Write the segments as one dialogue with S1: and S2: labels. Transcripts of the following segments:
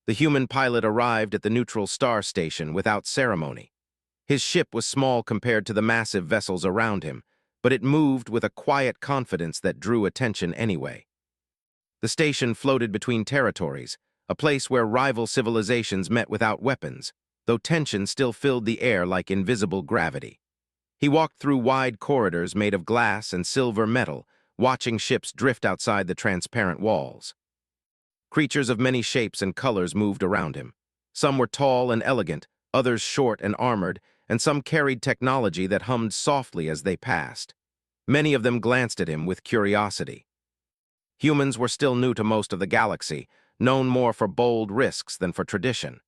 S1: The human pilot arrived at the neutral star station without ceremony. His ship was small compared to the massive vessels around him, but it moved with a quiet confidence that drew attention anyway. The station floated between territories, a place where rival civilizations met without weapons, though tension still filled the air like invisible gravity. He walked through wide corridors made of glass and silver metal, watching ships drift outside the transparent walls. Creatures of many shapes and colors moved around him. Some were tall and elegant, others short and armored, and some carried technology that hummed softly as they passed. Many of them glanced at him with curiosity. Humans were still new to most of the galaxy, known more for bold risks than for tradition.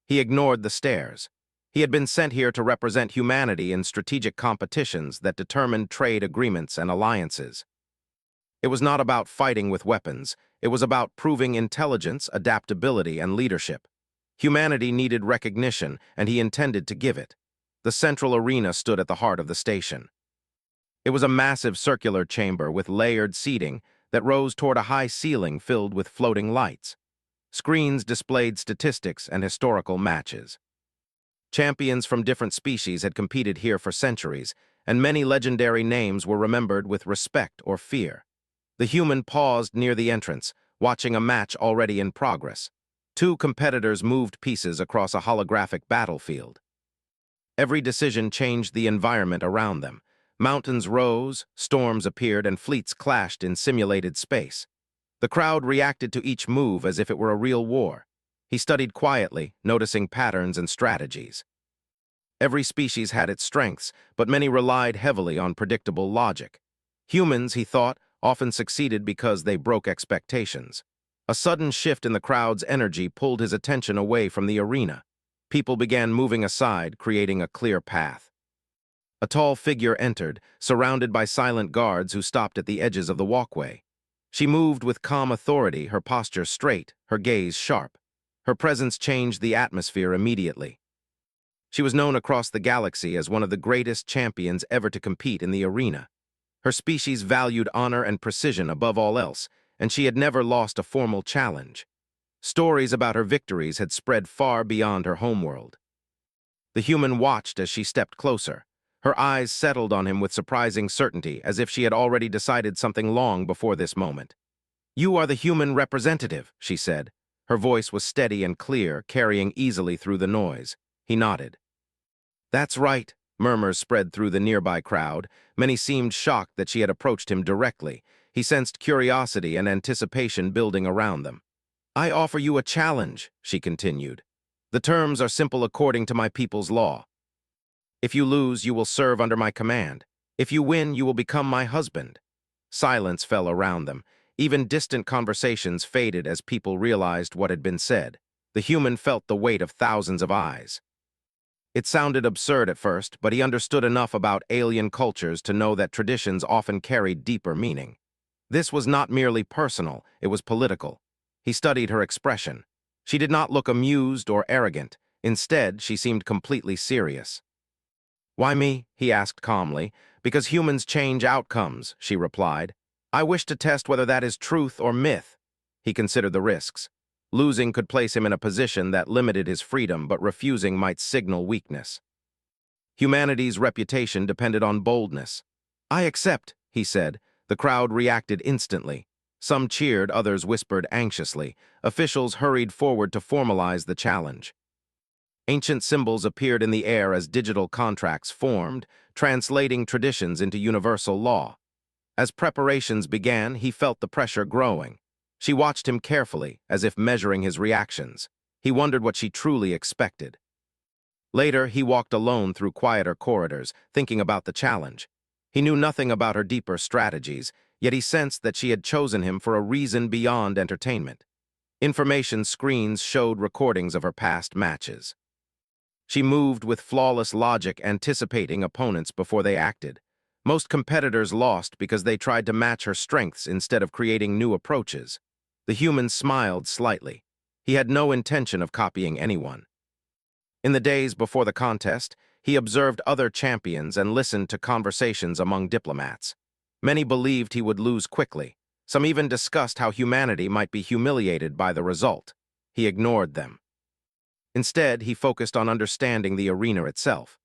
S1: He ignored the stares. He had been sent here to represent humanity in strategic competitions that determined trade agreements and alliances. It was not about fighting with weapons. It was about proving intelligence, adaptability, and leadership. Humanity needed recognition, and he intended to give it. The central arena stood at the heart of the station. It was a massive circular chamber with layered seating that rose toward a high ceiling filled with floating lights. Screens displayed statistics and historical matches. Champions from different species had competed here for centuries, and many legendary names were remembered with respect or fear. The human paused near the entrance, watching a match already in progress. Two competitors moved pieces across a holographic battlefield. Every decision changed the environment around them. Mountains rose, storms appeared, and fleets clashed in simulated space. The crowd reacted to each move as if it were a real war. He studied quietly, noticing patterns and strategies. Every species had its strengths, but many relied heavily on predictable logic. Humans, he thought, often succeeded because they broke expectations. A sudden shift in the crowd's energy pulled his attention away from the arena. People began moving aside, creating a clear path. A tall figure entered, surrounded by silent guards who stopped at the edges of the walkway. She moved with calm authority, her posture straight, her gaze sharp. Her presence changed the atmosphere immediately. She was known across the galaxy as one of the greatest champions ever to compete in the arena. Her species valued honor and precision above all else, and she had never lost a formal challenge. Stories about her victories had spread far beyond her homeworld. The human watched as she stepped closer. Her eyes settled on him with surprising certainty, as if she had already decided something long before this moment. "You are the human representative," she said. Her voice was steady and clear, carrying easily through the noise. He nodded. "That's right," murmurs spread through the nearby crowd. Many seemed shocked that she had approached him directly. He sensed curiosity and anticipation building around them. "I offer you a challenge," she continued. "The terms are simple according to my people's law. If you lose, you will serve under my command. If you win, you will become my husband." Silence fell around them. Even distant conversations faded as people realized what had been said. The human felt the weight of thousands of eyes. It sounded absurd at first, but he understood enough about alien cultures to know that traditions often carried deeper meaning. This was not merely personal, it was political. He studied her expression. She did not look amused or arrogant. Instead, she seemed completely serious. "Why me?" he asked calmly. "Because humans change outcomes," she replied. "I wish to test whether that is truth or myth." He considered the risks. Losing could place him in a position that limited his freedom, but refusing might signal weakness. Humanity's reputation depended on boldness. "I accept," he said. The crowd reacted instantly. Some cheered, others whispered anxiously. Officials hurried forward to formalize the challenge. Ancient symbols appeared in the air as digital contracts formed, translating traditions into universal law. As preparations began, he felt the pressure growing. She watched him carefully, as if measuring his reactions. He wondered what she truly expected. Later, he walked alone through quieter corridors, thinking about the challenge. He knew nothing about her deeper strategies, yet he sensed that she had chosen him for a reason beyond entertainment. Information screens showed recordings of her past matches. She moved with flawless logic, anticipating opponents before they acted. Most competitors lost because they tried to match her strengths instead of creating new approaches. The human smiled slightly. He had no intention of copying anyone. In the days before the contest, he observed other champions and listened to conversations among diplomats. Many believed he would lose quickly. Some even discussed how humanity might be humiliated by the result. he ignored them. Instead, he focused on understanding the arena itself.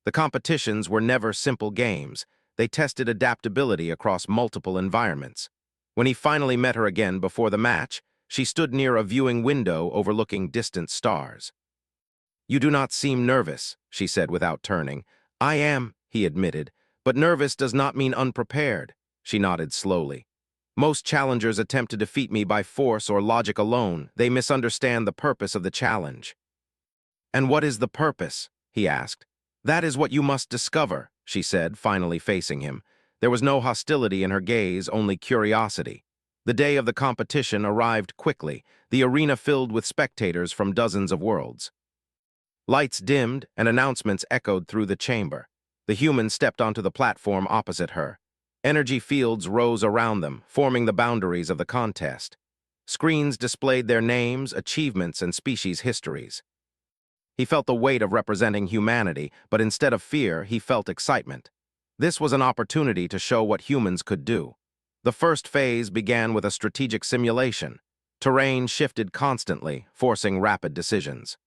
S1: The competitions were never simple games. They tested adaptability across multiple environments. When he finally met her again before the match, she stood near a viewing window overlooking distant stars. "You do not seem nervous," she said without turning. "I am," he admitted, "but nervous does not mean unprepared." She nodded slowly. "Most challengers attempt to defeat me by force or logic alone. They misunderstand the purpose of the challenge." "And what is the purpose?" he asked. "That is what you must discover," she said, finally facing him. There was no hostility in her gaze, only curiosity. The day of the competition arrived quickly, the arena filled with spectators from dozens of worlds. Lights dimmed and announcements echoed through the chamber. The human stepped onto the platform opposite her. Energy fields rose around them, forming the boundaries of the contest. Screens displayed their names, achievements, and species histories. He felt the weight of representing humanity, but instead of fear, he felt excitement. This was an opportunity to show what humans could do. The first phase began with a strategic simulation. Terrain shifted constantly, forcing rapid decisions.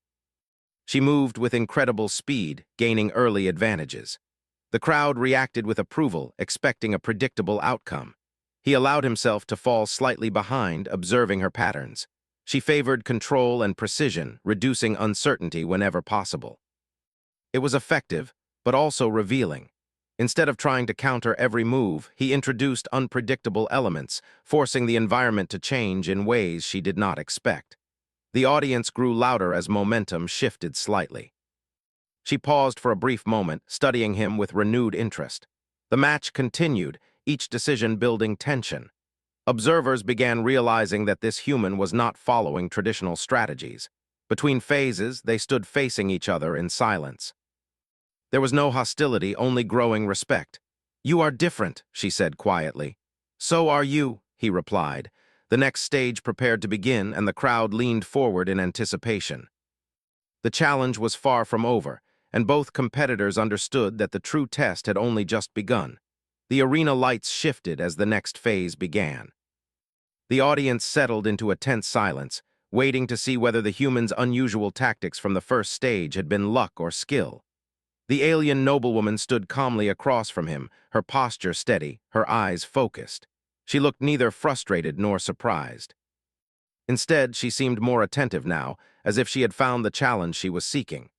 S1: She moved with incredible speed, gaining early advantages. The crowd reacted with approval, expecting a predictable outcome. He allowed himself to fall slightly behind, observing her patterns. She favored control and precision, reducing uncertainty whenever possible. It was effective, but also revealing. Instead of trying to counter every move, he introduced unpredictable elements, forcing the environment to change in ways she did not expect. The audience grew louder as momentum shifted slightly. She paused for a brief moment, studying him with renewed interest. The match continued, each decision building tension. Observers began realizing that this human was not following traditional strategies. Between phases, they stood facing each other in silence. There was no hostility, only growing respect. "You are different," she said quietly. "So are you," he replied. The next stage prepared to begin, and the crowd leaned forward in anticipation. The challenge was far from over, and both competitors understood that the true test had only just begun. The arena lights shifted as the next phase began. The audience settled into a tense silence, waiting to see whether the human's unusual tactics from the first stage had been luck or skill. The alien noblewoman stood calmly across from him, her posture steady, her eyes focused. She looked neither frustrated nor surprised. Instead, she seemed more attentive now, as if she had found the challenge she was seeking.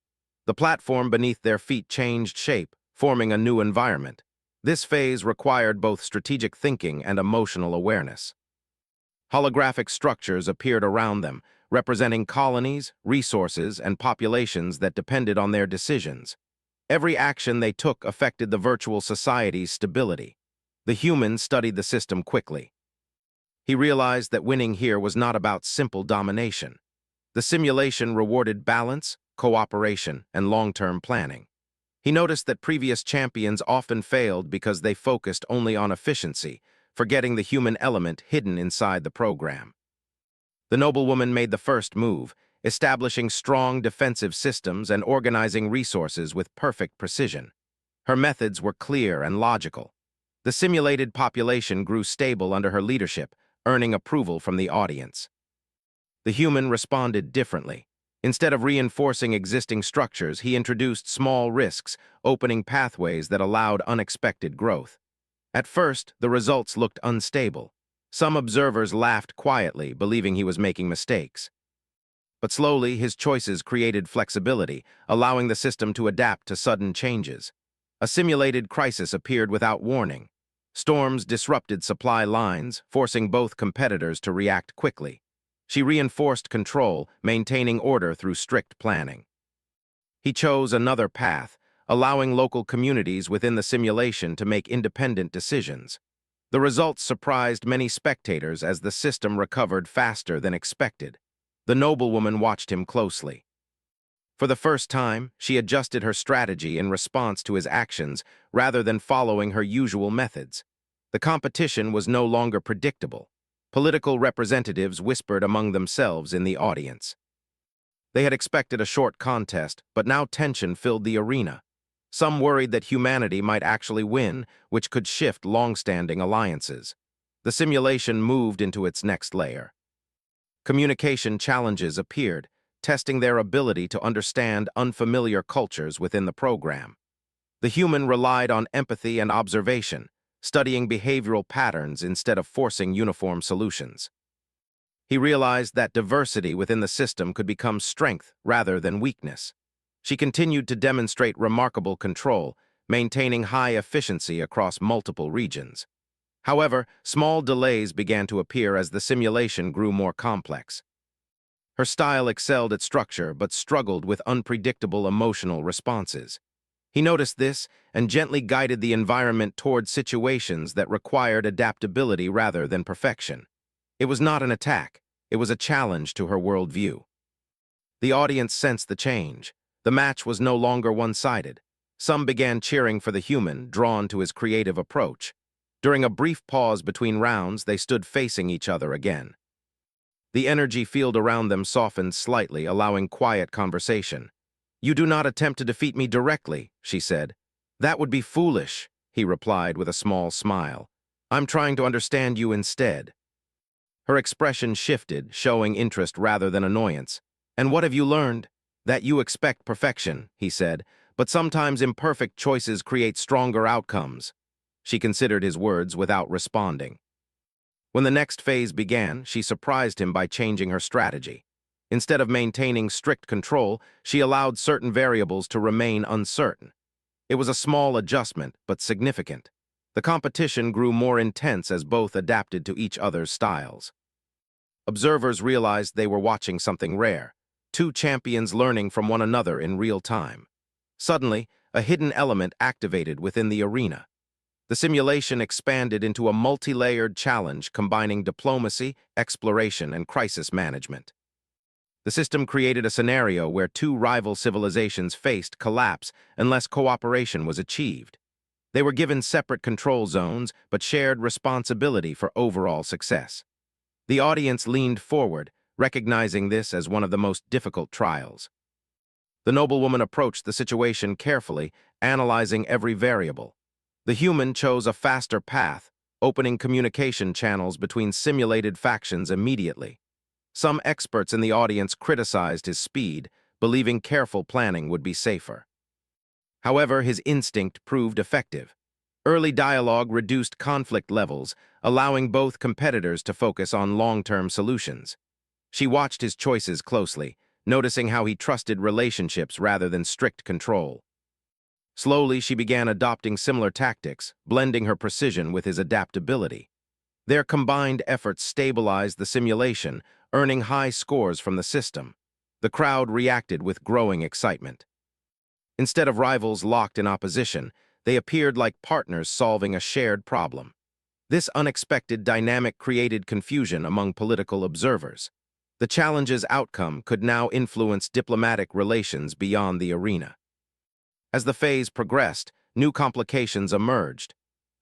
S1: The platform beneath their feet changed shape, forming a new environment. This phase required both strategic thinking and emotional awareness. Holographic structures appeared around them, representing colonies, resources, and populations that depended on their decisions. Every action they took affected the virtual society's stability. The human studied the system quickly. He realized that winning here was not about simple domination. The simulation rewarded balance, cooperation, and long-term planning. He noticed that previous champions often failed because they focused only on efficiency, forgetting the human element hidden inside the program. The noblewoman made the first move, establishing strong defensive systems and organizing resources with perfect precision. Her methods were clear and logical. The simulated population grew stable under her leadership, earning approval from the audience. The human responded differently. Instead of reinforcing existing structures, he introduced small risks, opening pathways that allowed unexpected growth. At first, the results looked unstable. Some observers laughed quietly, believing he was making mistakes. But slowly, his choices created flexibility, allowing the system to adapt to sudden changes. A simulated crisis appeared without warning. Storms disrupted supply lines, forcing both competitors to react quickly. She reinforced control, maintaining order through strict planning. He chose another path, allowing local communities within the simulation to make independent decisions. The results surprised many spectators as the system recovered faster than expected. The noblewoman watched him closely. For the first time, she adjusted her strategy in response to his actions rather than following her usual methods. The competition was no longer predictable. Political representatives whispered among themselves in the audience. They had expected a short contest, but now tension filled the arena. Some worried that humanity might actually win, which could shift long-standing alliances. The simulation moved into its next layer. Communication challenges appeared, testing their ability to understand unfamiliar cultures within the program. The human relied on empathy and observation, studying behavioral patterns instead of forcing uniform solutions. He realized that diversity within the system could become strength rather than weakness. She continued to demonstrate remarkable control, maintaining high efficiency across multiple regions. However, small delays began to appear as the simulation grew more complex. Her style excelled at structure but struggled with unpredictable emotional responses. He noticed this and gently guided the environment toward situations that required adaptability rather than perfection. It was not an attack, it was a challenge to her worldview. The audience sensed the change. The match was no longer one-sided. Some began cheering for the human, drawn to his creative approach. During a brief pause between rounds, they stood facing each other again. The energy field around them softened slightly, allowing quiet conversation. "You do not attempt to defeat me directly," she said. "That would be foolish," he replied with a small smile. "I'm trying to understand you instead." Her expression shifted, showing interest rather than annoyance. "And what have you learned?" "That you expect perfection," he said, "but sometimes imperfect choices create stronger outcomes." She considered his words without responding. When the next phase began, she surprised him by changing her strategy. Instead of maintaining strict control, she allowed certain variables to remain uncertain. It was a small adjustment, but significant. The competition grew more intense as both adapted to each other's styles. Observers realized they were watching something rare, two champions learning from one another in real time. Suddenly, a hidden element activated within the arena. The simulation expanded into a multi-layered challenge combining diplomacy, exploration, and crisis management. The system created a scenario where two rival civilizations faced collapse unless cooperation was achieved. They were given separate control zones but shared responsibility for overall success. The audience leaned forward, recognizing this as one of the most difficult trials. The noblewoman approached the situation carefully, analyzing every variable. The human chose a faster path, opening communication channels between simulated factions immediately. Some experts in the audience criticized his speed, believing careful planning would be safer. However, his instinct proved effective. Early dialogue reduced conflict levels, allowing both competitors to focus on long-term solutions. She watched his choices closely, noticing how he trusted relationships rather than strict control. Slowly, she began adopting similar tactics, blending her precision with his adaptability. Their combined efforts stabilized the simulation, earning high scores from the system. The crowd reacted with growing excitement. Instead of rivals locked in opposition, they appeared like partners solving a shared problem. This unexpected dynamic created confusion among political observers. The challenge's outcome could now influence diplomatic relations beyond the arena. As the phase progressed, new complications emerged.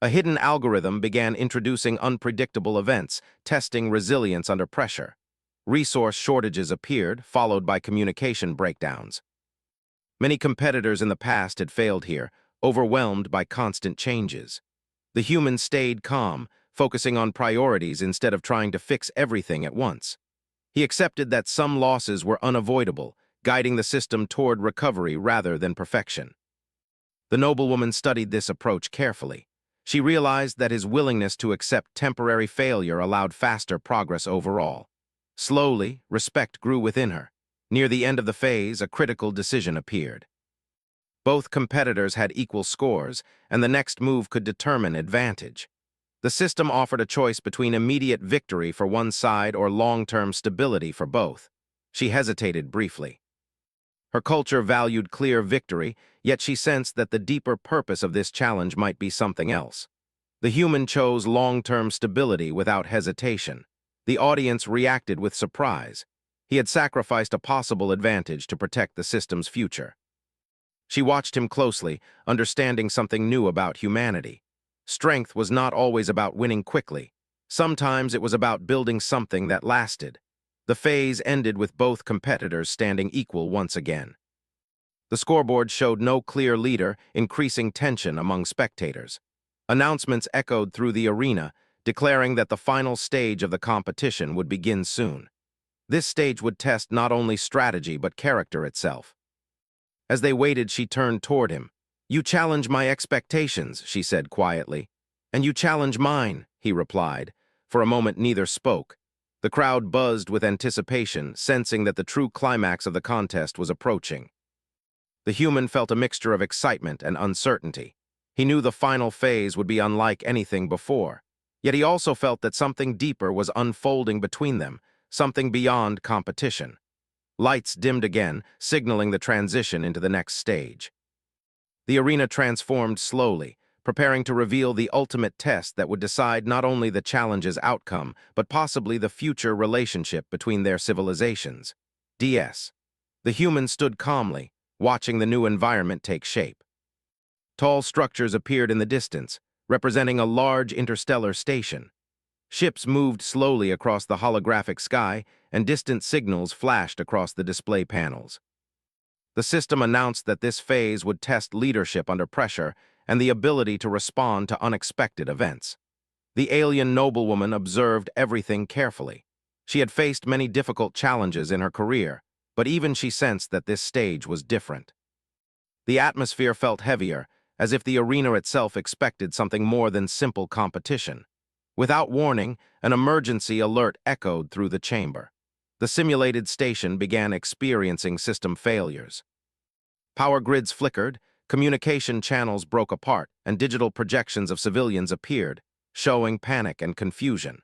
S1: A hidden algorithm began introducing unpredictable events, testing resilience under pressure. Resource shortages appeared, followed by communication breakdowns. Many competitors in the past had failed here, overwhelmed by constant changes. The human stayed calm, focusing on priorities instead of trying to fix everything at once. He accepted that some losses were unavoidable, guiding the system toward recovery rather than perfection. The noblewoman studied this approach carefully. She realized that his willingness to accept temporary failure allowed faster progress overall. Slowly, respect grew within her. Near the end of the phase, a critical decision appeared. Both competitors had equal scores, and the next move could determine advantage. The system offered a choice between immediate victory for one side or long-term stability for both. She hesitated briefly. Her culture valued clear victory, yet she sensed that the deeper purpose of this challenge might be something else. The human chose long-term stability without hesitation. The audience reacted with surprise. He had sacrificed a possible advantage to protect the system's future. She watched him closely, understanding something new about humanity. Strength was not always about winning quickly. Sometimes it was about building something that lasted. The phase ended with both competitors standing equal once again. The scoreboard showed no clear leader, increasing tension among spectators. Announcements echoed through the arena, declaring that the final stage of the competition would begin soon. This stage would test not only strategy but character itself. As they waited, she turned toward him. "You challenge my expectations," she said quietly. "And you challenge mine," he replied. For a moment, neither spoke. The crowd buzzed with anticipation, sensing that the true climax of the contest was approaching. The human felt a mixture of excitement and uncertainty. He knew the final phase would be unlike anything before. Yet he also felt that something deeper was unfolding between them, something beyond competition. Lights dimmed again, signaling the transition into the next stage. The arena transformed slowly, preparing to reveal the ultimate test that would decide not only the challenge's outcome, but possibly the future relationship between their civilizations. DS. The human stood calmly, watching the new environment take shape. Tall structures appeared in the distance, representing a large interstellar station. Ships moved slowly across the holographic sky, and distant signals flashed across the display panels. The system announced that this phase would test leadership under pressure and the ability to respond to unexpected events. The alien noblewoman observed everything carefully. She had faced many difficult challenges in her career, but even she sensed that this stage was different. The atmosphere felt heavier, as if the arena itself expected something more than simple competition. Without warning, an emergency alert echoed through the chamber. The simulated station began experiencing system failures. Power grids flickered, communication channels broke apart, and digital projections of civilians appeared, showing panic and confusion.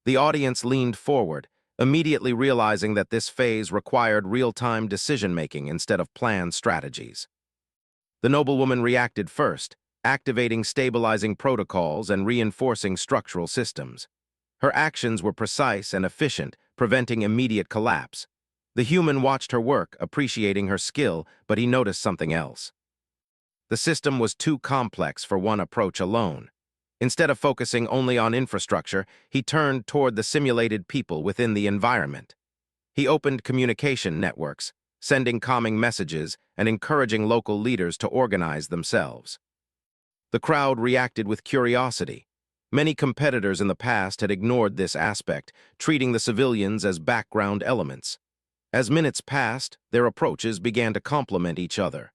S1: The audience leaned forward, immediately realizing that this phase required real-time decision-making instead of planned strategies. The noblewoman reacted first, activating stabilizing protocols and reinforcing structural systems. Her actions were precise and efficient, preventing immediate collapse. The human watched her work, appreciating her skill, but he noticed something else. The system was too complex for one approach alone. Instead of focusing only on infrastructure, he turned toward the simulated people within the environment. He opened communication networks, sending calming messages and encouraging local leaders to organize themselves. The crowd reacted with curiosity. Many competitors in the past had ignored this aspect, treating the civilians as background elements. As minutes passed, their approaches began to complement each other.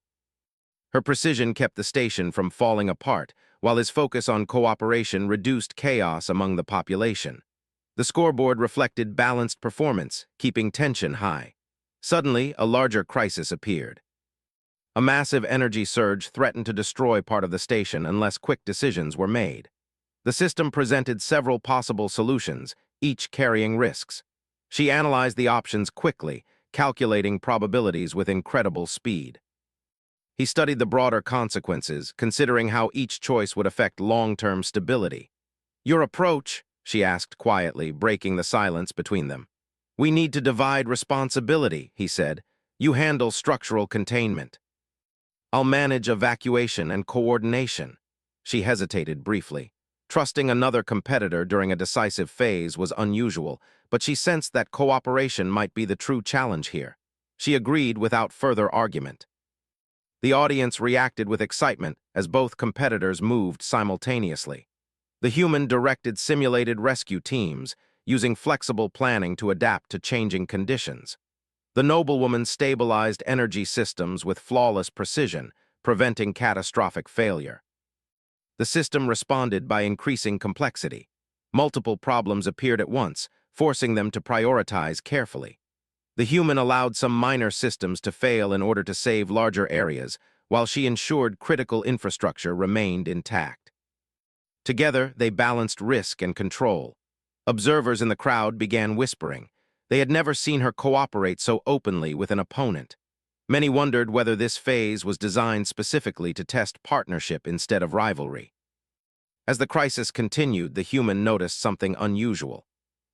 S1: Her precision kept the station from falling apart, while his focus on cooperation reduced chaos among the population. The scoreboard reflected balanced performance, keeping tension high. Suddenly, a larger crisis appeared. A massive energy surge threatened to destroy part of the station unless quick decisions were made. The system presented several possible solutions, each carrying risks. She analyzed the options quickly, calculating probabilities with incredible speed. He studied the broader consequences, considering how each choice would affect long-term stability. "Your approach?" she asked quietly, breaking the silence between them. "We need to divide responsibility," he said. "You handle structural containment. I'll manage evacuation and coordination." She hesitated briefly. Trusting another competitor during a decisive phase was unusual, but she sensed that cooperation might be the true challenge here. She agreed without further argument. The audience reacted with excitement as both competitors moved simultaneously. The human directed simulated rescue teams, using flexible planning to adapt to changing conditions. The noblewoman stabilized energy systems with flawless precision, preventing catastrophic failure. The system responded by increasing complexity. Multiple problems appeared at once, forcing them to prioritize carefully. The human allowed some minor systems to fail in order to save larger areas, while she ensured critical infrastructure remained intact. Together, they balanced risk and control. Observers in the crowd began whispering. They had never seen her cooperate so openly with an opponent. Many wondered whether this phase was designed specifically to test partnership instead of rivalry. As the crisis continued, the human noticed something unusual.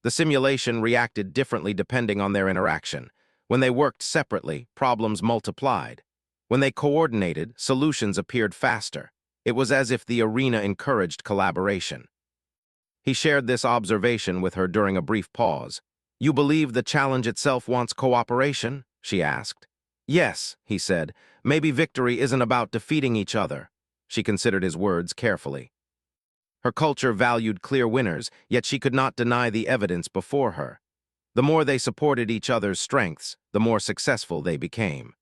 S1: The simulation reacted differently depending on their interaction. When they worked separately, problems multiplied. When they coordinated, solutions appeared faster. It was as if the arena encouraged collaboration. He shared this observation with her during a brief pause. "You believe the challenge itself wants cooperation?" she asked. "Yes," he said. "Maybe victory isn't about defeating each other." She considered his words carefully. Her culture valued clear winners, yet she could not deny the evidence before her. The more they supported each other's strengths, the more successful they became.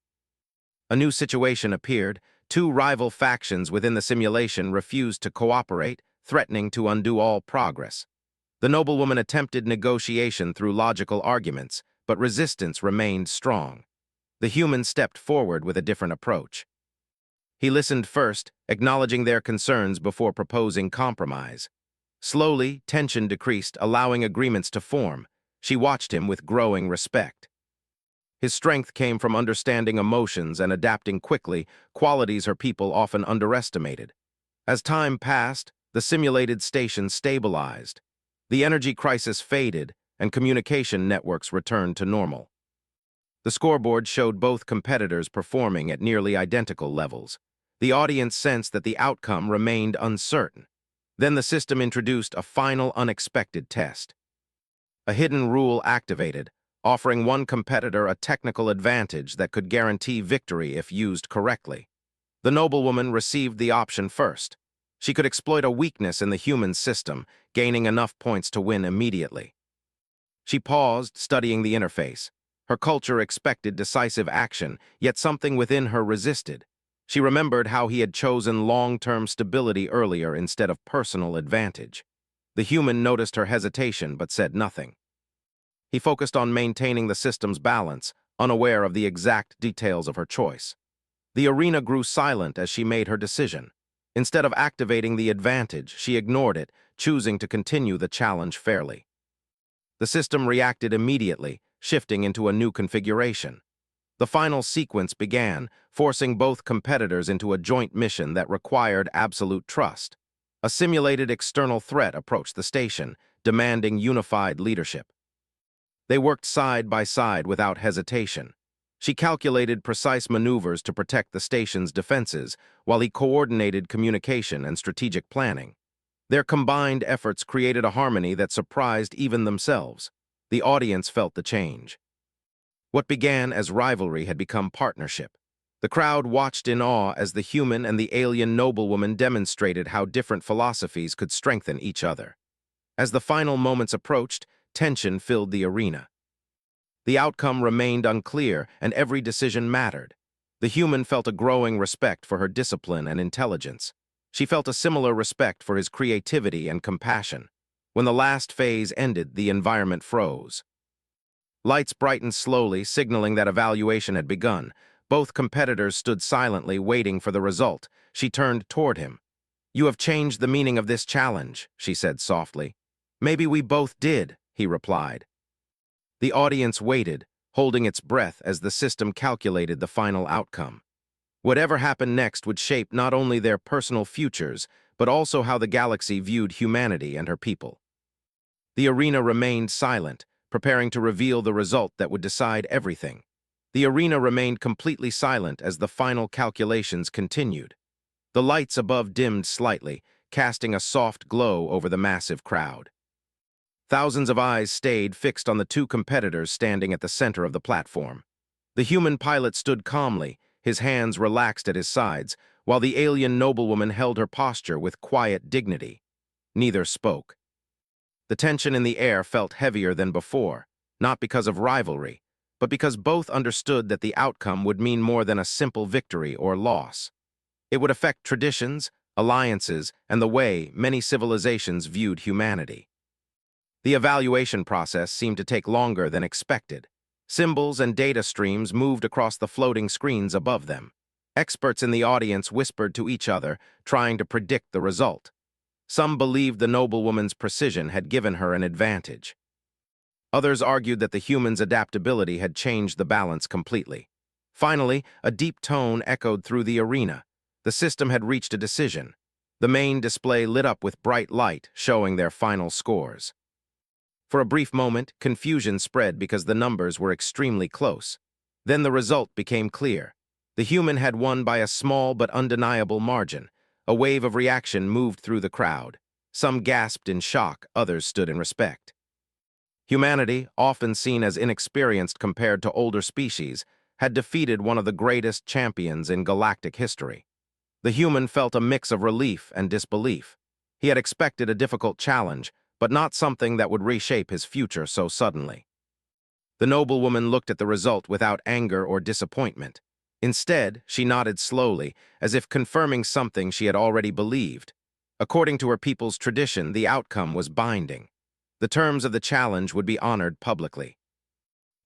S1: A new situation appeared. Two rival factions within the simulation refused to cooperate, threatening to undo all progress. The noblewoman attempted negotiation through logical arguments, but resistance remained strong. The human stepped forward with a different approach. He listened first, acknowledging their concerns before proposing compromise. Slowly, tension decreased, allowing agreements to form. She watched him with growing respect. His strength came from understanding emotions and adapting quickly, qualities her people often underestimated. As time passed, the simulated station stabilized. The energy crisis faded, and communication networks returned to normal. The scoreboard showed both competitors performing at nearly identical levels. The audience sensed that the outcome remained uncertain. Then the system introduced a final unexpected test. A hidden rule activated, offering one competitor a technical advantage that could guarantee victory if used correctly. The noblewoman received the option first. She could exploit a weakness in the human system, gaining enough points to win immediately. She paused, studying the interface. Her culture expected decisive action, yet something within her resisted. She remembered how he had chosen long-term stability earlier instead of personal advantage. The human noticed her hesitation but said nothing. He focused on maintaining the system's balance, unaware of the exact details of her choice. The arena grew silent as she made her decision. Instead of activating the advantage, she ignored it, choosing to continue the challenge fairly. The system reacted immediately, shifting into a new configuration. The final sequence began, forcing both competitors into a joint mission that required absolute trust. A simulated external threat approached the station, demanding unified leadership. They worked side by side without hesitation. She calculated precise maneuvers to protect the station's defenses, while he coordinated communication and strategic planning. Their combined efforts created a harmony that surprised even themselves. The audience felt the change. What began as rivalry had become partnership. The crowd watched in awe as the human and the alien noblewoman demonstrated how different philosophies could strengthen each other. As the final moments approached, tension filled the arena. The outcome remained unclear, and every decision mattered. The human felt a growing respect for her discipline and intelligence. She felt a similar respect for his creativity and compassion. When the last phase ended, the environment froze. Lights brightened slowly, signaling that evaluation had begun. Both competitors stood silently, waiting for the result. She turned toward him. "You have changed the meaning of this challenge," she said softly. "Maybe we both did," he replied. The audience waited, holding its breath as the system calculated the final outcome. Whatever happened next would shape not only their personal futures, but also how the galaxy viewed humanity and her people. The arena remained silent, preparing to reveal the result that would decide everything. The arena remained completely silent as the final calculations continued. The lights above dimmed slightly, casting a soft glow over the massive crowd. Thousands of eyes stayed fixed on the two competitors standing at the center of the platform. The human pilot stood calmly, his hands relaxed at his sides, while the alien noblewoman held her posture with quiet dignity. Neither spoke. The tension in the air felt heavier than before, not because of rivalry, but because both understood that the outcome would mean more than a simple victory or loss. It would affect traditions, alliances, and the way many civilizations viewed humanity. The evaluation process seemed to take longer than expected. Symbols and data streams moved across the floating screens above them. Experts in the audience whispered to each other, trying to predict the result. Some believed the noblewoman's precision had given her an advantage. Others argued that the human's adaptability had changed the balance completely. Finally, a deep tone echoed through the arena. The system had reached a decision. The main display lit up with bright light, showing their final scores. For a brief moment, confusion spread because the numbers were extremely close. Then the result became clear. The human had won by a small but undeniable margin. A wave of reaction moved through the crowd. Some gasped in shock, others stood in respect. Humanity, often seen as inexperienced compared to older species, had defeated one of the greatest champions in galactic history. The human felt a mix of relief and disbelief. He had expected a difficult challenge, but not something that would reshape his future so suddenly. The noblewoman looked at the result without anger or disappointment. Instead, she nodded slowly, as if confirming something she had already believed. According to her people's tradition, the outcome was binding. The terms of the challenge would be honored publicly.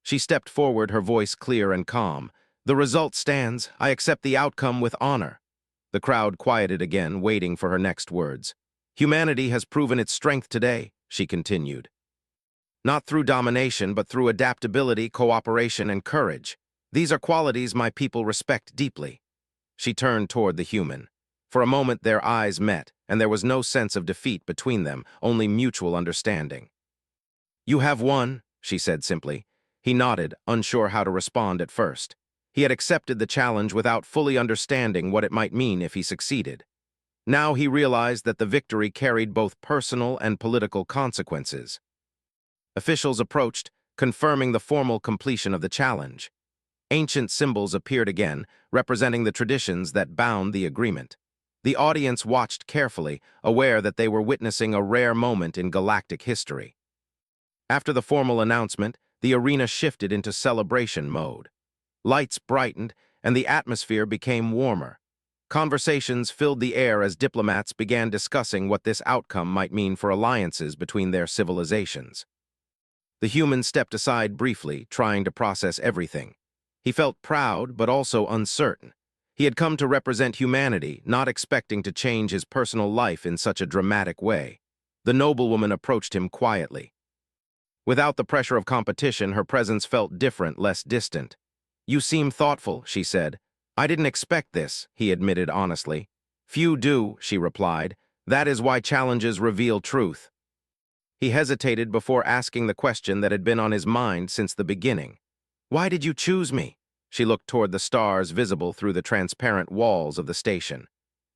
S1: She stepped forward, her voice clear and calm. "The result stands. I accept the outcome with honor." The crowd quieted again, waiting for her next words. "Humanity has proven its strength today," she continued. "Not through domination, but through adaptability, cooperation, and courage. These are qualities my people respect deeply." She turned toward the human. For a moment their eyes met, and there was no sense of defeat between them, only mutual understanding. "You have won," she said simply. He nodded, unsure how to respond at first. He had accepted the challenge without fully understanding what it might mean if he succeeded. Now he realized that the victory carried both personal and political consequences. Officials approached, confirming the formal completion of the challenge. Ancient symbols appeared again, representing the traditions that bound the agreement. The audience watched carefully, aware that they were witnessing a rare moment in galactic history. After the formal announcement, the arena shifted into celebration mode. Lights brightened, and the atmosphere became warmer. Conversations filled the air as diplomats began discussing what this outcome might mean for alliances between their civilizations. The human stepped aside briefly, trying to process everything. He felt proud, but also uncertain. He had come to represent humanity, not expecting to change his personal life in such a dramatic way. The noblewoman approached him quietly. Without the pressure of competition, her presence felt different, less distant. "You seem thoughtful," she said. "I didn't expect this," he admitted honestly. "Few do," she replied. "That is why challenges reveal truth." He hesitated before asking the question that had been on his mind since the beginning. "Why did you choose me?" She looked toward the stars visible through the transparent walls of the station.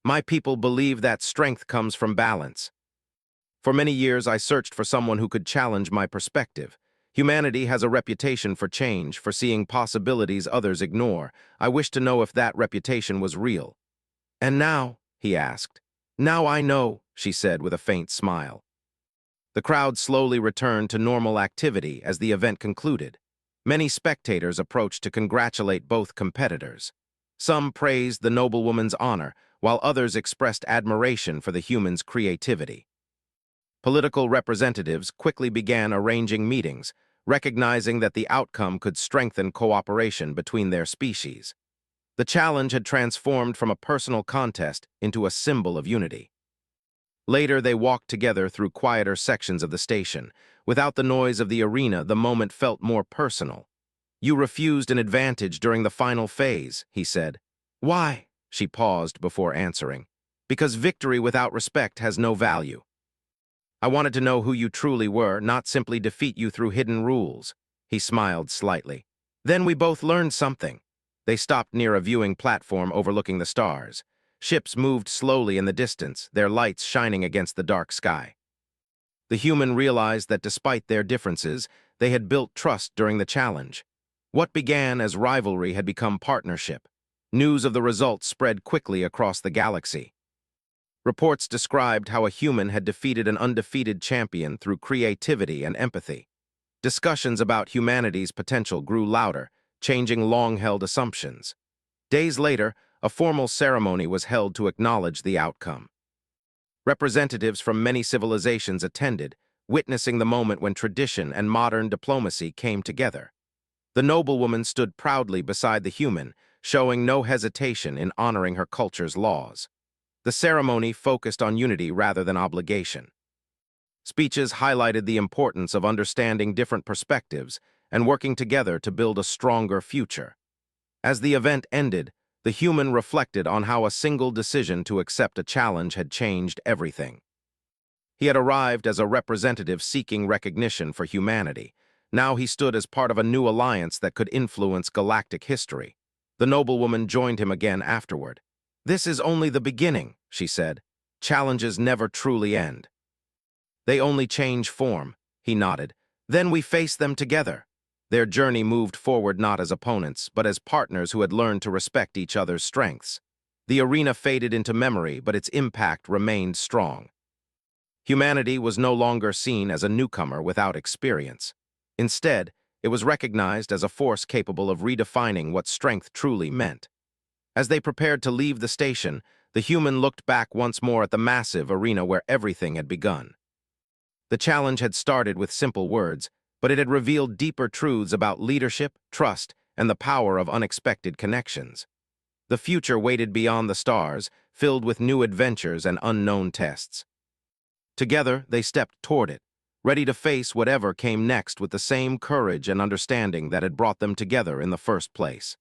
S1: "My people believe that strength comes from balance. For many years I searched for someone who could challenge my perspective. Humanity has a reputation for change, for seeing possibilities others ignore. I wished to know if that reputation was real." "And now?" he asked. "Now I know," she said with a faint smile. The crowd slowly returned to normal activity as the event concluded. Many spectators approached to congratulate both competitors. Some praised the noblewoman's honor, while others expressed admiration for the human's creativity. Political representatives quickly began arranging meetings, recognizing that the outcome could strengthen cooperation between their species. The challenge had transformed from a personal contest into a symbol of unity. Later, they walked together through quieter sections of the station. Without the noise of the arena, the moment felt more personal. "You refused an advantage during the final phase," he said. "Why?" She paused before answering. "Because victory without respect has no value. I wanted to know who you truly were, not simply defeat you through hidden rules." He smiled slightly. "Then we both learned something." They stopped near a viewing platform overlooking the stars. Ships moved slowly in the distance, their lights shining against the dark sky. The human realized that despite their differences, they had built trust during the challenge. What began as rivalry had become partnership. News of the results spread quickly across the galaxy. Reports described how a human had defeated an undefeated champion through creativity and empathy. Discussions about humanity's potential grew louder, changing long-held assumptions. Days later, a formal ceremony was held to acknowledge the outcome. Representatives from many civilizations attended, witnessing the moment when tradition and modern diplomacy came together. The noblewoman stood proudly beside the human, showing no hesitation in honoring her culture's laws. The ceremony focused on unity rather than obligation. Speeches highlighted the importance of understanding different perspectives and working together to build a stronger future. As the event ended, the human reflected on how a single decision to accept a challenge had changed everything. He had arrived as a representative seeking recognition for humanity. Now he stood as part of a new alliance that could influence galactic history. The noblewoman joined him again afterward. "This is only the beginning," she said. "Challenges never truly end. They only change form." He nodded. "Then we face them together." Their journey moved forward not as opponents, but as partners who had learned to respect each other's strengths. The arena faded into memory, but its impact remained strong. Humanity was no longer seen as a newcomer without experience. Instead, It was recognized as a force capable of redefining what strength truly meant. As they prepared to leave the station, the human looked back once more at the massive arena where everything had begun. The challenge had started with simple words, but it had revealed deeper truths about leadership, trust, and the power of unexpected connections. The future waited beyond the stars, filled with new adventures and unknown tests. Together, they stepped toward it, ready to face whatever came next with the same courage and understanding that had brought them together in the first place.